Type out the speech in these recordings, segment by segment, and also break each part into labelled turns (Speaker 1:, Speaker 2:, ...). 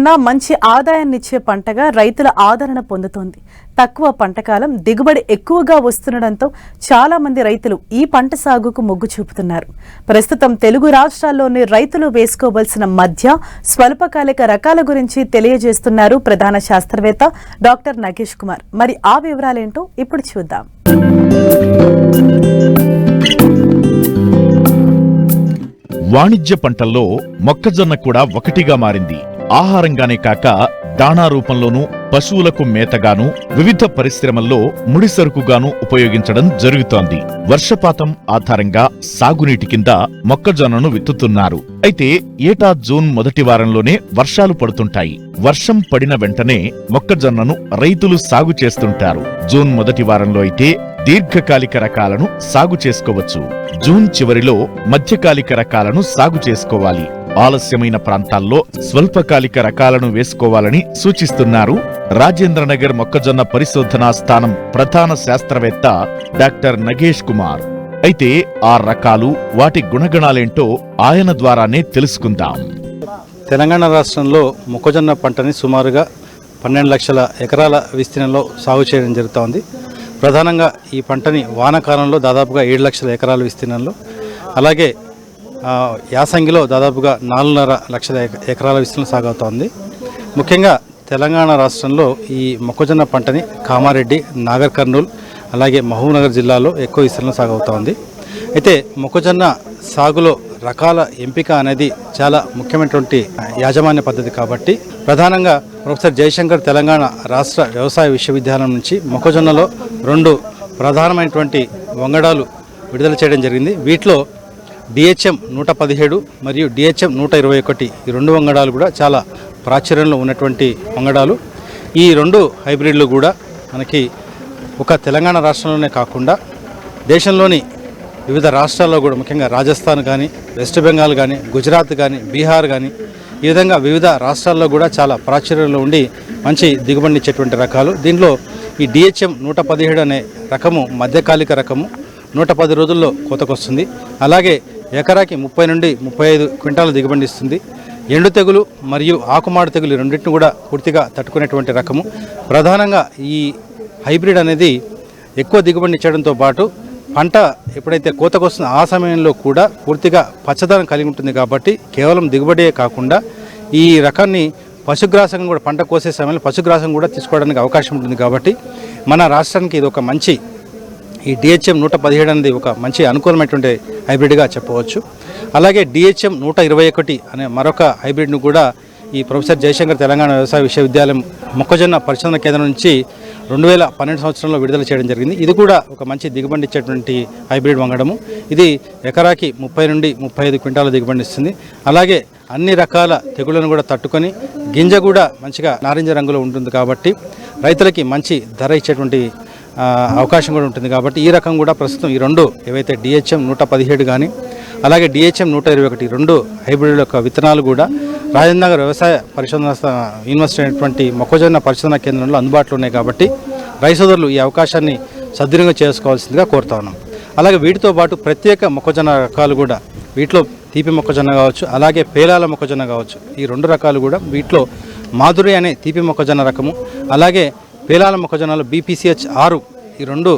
Speaker 1: మొక్కజొన్న మంచి ఆదాయాన్నిచ్చే పంటగా రైతుల ఆదరణ పొందుతోంది. తక్కువ పంటకాలం దిగుబడి ఎక్కువగా వస్తుండటంతో చాలా మంది రైతులు ఈ పంట సాగుకు మొగ్గు చూపుతున్నారు. ప్రస్తుతం తెలుగు రాష్ట్రాల్లోని రైతులు వేసుకోవాల్సిన మధ్య స్వల్పకాలిక రకాల గురించి తెలియజేస్తున్నారు ప్రధాన శాస్త్రవేత్త డాక్టర్ నగేష్ కుమార్. మరి ఆ వివరాలేంటో ఇప్పుడు చూద్దాం.
Speaker 2: వాణిజ్య పంటల్లో మొక్కజొన్న కూడా ఒకటిగా మారింది. ఆహారంగానే కాక దాణా రూపంలోనూ, పశువులకు మేతగాను, వివిధ పరిశ్రమల్లో ముడిసరుకుగాను ఉపయోగించడం జరుగుతోంది. వర్షపాతం ఆధారంగా సాగునీటి కింద మొక్కజొన్నను విత్తుతున్నారు. అయితే ఏటా జూన్ మొదటి వారంలోనే వర్షాలు పడుతుంటాయి. వర్షం పడిన వెంటనే మొక్కజొన్నను రైతులు సాగు చేస్తుంటారు. జూన్ మొదటి వారంలో అయితే దీర్ఘకాలిక రకాలను సాగు చేసుకోవచ్చు. జూన్ చివరిలో మధ్యకాలిక రకాలను సాగు చేసుకోవాలి. ఆలస్యమైన ప్రాంతాల్లో స్వల్పకాలిక రకాలను వేసుకోవాలని సూచిస్తున్నారు రాజేంద్రనగర్ మొక్కజొన్న పరిశోధనా స్థానం ప్రధాన శాస్త్రవేత్త డాక్టర్ నగేష్ కుమార్. అయితే ఆ రకాలు, వాటి గుణగణాలేంటో ఆయన ద్వారానే తెలుసుకుందాం.
Speaker 3: తెలంగాణ రాష్ట్రంలో మొక్కజొన్న పంటని సుమారుగా 12 లక్షల ఎకరాల విస్తీర్ణంలో సాగు చేయడం జరుగుతోంది. ప్రధానంగా ఈ పంటని వానాకాలంలో దాదాపుగా 7 లక్షల ఎకరాల విస్తీర్ణంలో, అలాగే యాసంగిలో దాదాపుగా 4.5 లక్షల ఎకరాల విస్తీర్ణం సాగుతోంది. ముఖ్యంగా తెలంగాణ రాష్ట్రంలో ఈ మొక్కజొన్న పంటని కామారెడ్డి, నాగర్ కర్నూల్, అలాగే మహబూబ్నగర్ జిల్లాలో ఎక్కువ విస్తీర్ణం సాగుతోంది. అయితే మొక్కజొన్న సాగులో రకాల ఎంపిక అనేది చాలా ముఖ్యమైనటువంటి యాజమాన్య పద్ధతి కాబట్టి ప్రధానంగా ప్రొఫెసర్ జయశంకర్ తెలంగాణ రాష్ట్ర వ్యవసాయ విశ్వవిద్యాలయం నుంచి మొక్కజొన్నలో 2 ప్రధానమైనటువంటి వంగడాలు విడుదల చేయడం జరిగింది. వీటిలో DHM 117 మరియు DHM 121 ఈ 2 వంగడాలు కూడా చాలా ప్రాచుర్యంలో ఉన్నటువంటి వంగడాలు. ఈ 2 హైబ్రిడ్లు కూడా మనకి ఒక తెలంగాణ రాష్ట్రంలోనే కాకుండా దేశంలోని వివిధ రాష్ట్రాల్లో కూడా, ముఖ్యంగా రాజస్థాన్ కానీ, వెస్ట్ బెంగాల్ కానీ, గుజరాత్ కానీ, బీహార్ కానీ, ఈ విధంగా వివిధ రాష్ట్రాల్లో కూడా చాలా ప్రాచుర్యంలో ఉండి మంచి దిగుబడినిచ్చేటువంటి రకాలు. దీంట్లో ఈ DHM 117 అనే రకము మధ్యకాలిక రకము, 110 రోజుల్లో కోతకొస్తుంది. అలాగే ఎకరాకి 30 నుండి 35 క్వింటాల దిగుబడి ఇస్తుంది. ఎండు తెగులు మరియు ఆకుమాడు తెగులు రెండింటిని కూడా పూర్తిగా తట్టుకునేటువంటి రకము. ప్రధానంగా ఈ హైబ్రిడ్ అనేది ఎక్కువ దిగుబడిని ఇచ్చడంతో పాటు పంట ఎప్పుడైతే కోతకొస్తుందో ఆ సమయంలో కూడా పూర్తిగా పచ్చదనం కలిగి ఉంటుంది. కాబట్టి కేవలం దిగుబడియే కాకుండా ఈ రకాన్ని పశుగ్రాసం కూడా, పంట కోసే సమయంలో పశుగ్రాసం కూడా తీసుకోవడానికి అవకాశం ఉంటుంది. కాబట్టి మన రాష్ట్రానికి ఇది ఒక మంచి, ఈ DHM 117 అనేది ఒక మంచి అనుకూలమైనటువంటి హైబ్రిడ్గా చెప్పవచ్చు. అలాగే DHM 121 అనే మరొక హైబ్రిడ్ను కూడా ఈ ప్రొఫెసర్ జయశంకర్ తెలంగాణ వ్యవసాయ విశ్వవిద్యాలయం మొక్కజొన్న పరిశోధన కేంద్రం నుంచి 2012 సంవత్సరంలో విడుదల చేయడం జరిగింది. ఇది కూడా ఒక మంచి దిగుబడి ఇచ్చేటువంటి హైబ్రిడ్ వంగడము. ఇది ఎకరాకి 30 నుండి 35 క్వింటాల దిగుబడి ఇస్తుంది. అలాగే అన్ని రకాల తెగుళ్లను కూడా తట్టుకొని గింజ కూడా మంచిగా నారింజ రంగులో ఉంటుంది. కాబట్టి రైతులకి మంచి ధర ఇచ్చేటువంటి అవకాశం కూడా ఉంటుంది. కాబట్టి ఈ రకం కూడా ప్రస్తుతం ఈ 2 ఏవైతే DHM 117 కానీ, అలాగే DHM 121 2 హైబ్రిడ్ యొక్క విత్తనాలు కూడా రాజేంద్రనగర్ వ్యవసాయ పరిశోధన యూనివర్సిటీ అయినటువంటి మొక్కజొన్న పరిశోధన కేంద్రంలో అందుబాటులో ఉన్నాయి. కాబట్టి రైతు సోదరులు ఈ అవకాశాన్ని సద్వినియోగం చేసుకోవాల్సిందిగా కోరుతా ఉన్నాం. అలాగే వీటితో పాటు ప్రత్యేక మొక్కజొన్న రకాలు కూడా, వీటిలో తీపి మొక్కజొన్న కావచ్చు, అలాగే పేలాల మొక్కజొన్న కావచ్చు, ఈ 2 రకాలు కూడా, వీటిలో మాధురి అనే తీపి మొక్కజొన్న రకము, అలాగే పేలాల మొక్కజొన్నలో BPCH 6 ఈ 2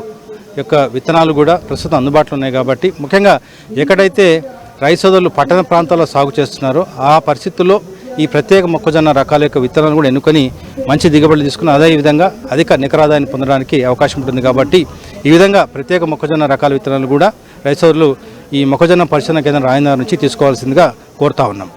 Speaker 3: యొక్క విత్తనాలు కూడా ప్రస్తుతం అందుబాటులో ఉన్నాయి. కాబట్టి ముఖ్యంగా ఎక్కడైతే రైతు సోదరులు పట్టణ ప్రాంతాల్లో సాగు చేస్తున్నారో ఆ పరిస్థితుల్లో ఈ ప్రత్యేక మొక్కజొన్న రకాల యొక్క విత్తనాలు కూడా ఎన్నుకొని మంచి దిగుబడులు తీసుకుని అదేవిధంగా అధిక నికర ఆదాయాన్ని పొందడానికి అవకాశం ఉంటుంది. కాబట్టి ఈ విధంగా ప్రత్యేక మొక్కజొన్న రకాల విత్తనాలు కూడా రైతు సోదరులు ఈ మొక్కజొన్న పరిశోధన కేంద్రం రాజేంద్రనగర్ నుంచి తీసుకోవాల్సిందిగా కోరుతా ఉన్నాం.